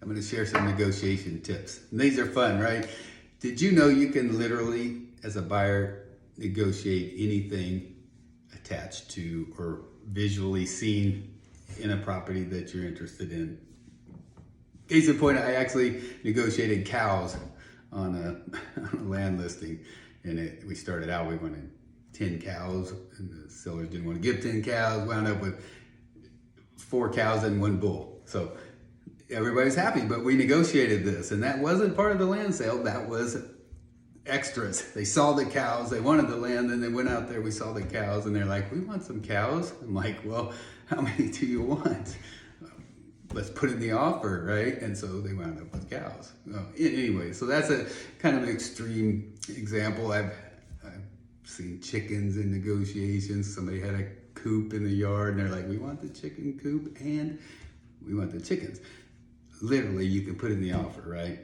I'm going to share some negotiation tips. And these are fun, right? Did you know you can literally, as a buyer, negotiate anything attached to or visually seen in a property that you're interested in? Case in point, I actually negotiated cows on a land listing, and we started out, we wanted 10 cows, and the sellers didn't want to give 10 cows, wound up with 4 cows and 1 bull. So everybody's happy, but we negotiated this, and that wasn't part of the land sale, that was extras. They saw the cows, they wanted the land, and they went out there, we saw the cows, and they're like, we want some cows. I'm like, well, how many do you want? Let's put in the offer, right? And so they wound up with cows. Anyway, so that's a kind of an extreme example. I've seen chickens in negotiations. Somebody had a coop in the yard, and they're like, we want the chicken coop and we want the chickens. Literally, you can put in the offer, right?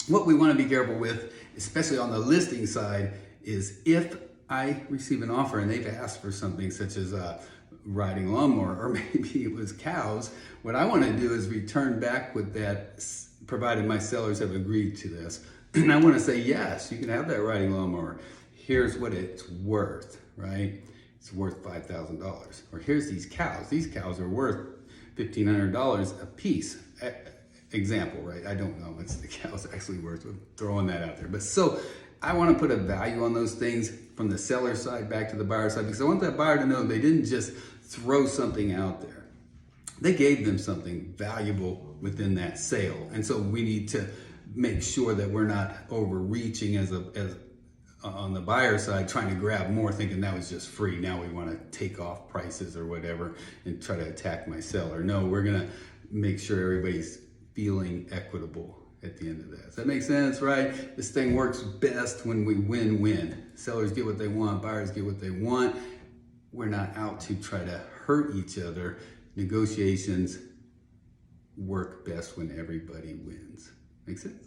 What we want to be careful with, especially on the listing side, is if I receive an offer and they've asked for something such as a riding lawnmower, or maybe it was cows, what I want to do is return back with that, provided my sellers have agreed to this. And I want to say, yes, you can have that riding lawnmower. Here's what it's worth, right? It's worth $5,000. Or here's these cows. These cows are worth $1,500 a piece. Example, right? I don't know what's the cow's actually worth. We're throwing that out there. But so I want to put a value on those things from the seller side back to the buyer side, because I want that buyer to know they didn't just throw something out there. They gave them something valuable within that sale. And so we need to make sure that we're not overreaching as on the buyer side, trying to grab more, thinking that was just free. Now we want to take off prices or whatever and try to attack my seller. No, we're going to make sure everybody's feeling equitable at the end of that. Does that make sense, right? This thing works best when we win-win. Sellers get what they want, buyers get what they want. We're not out to try to hurt each other. Negotiations work best when everybody wins. Make sense?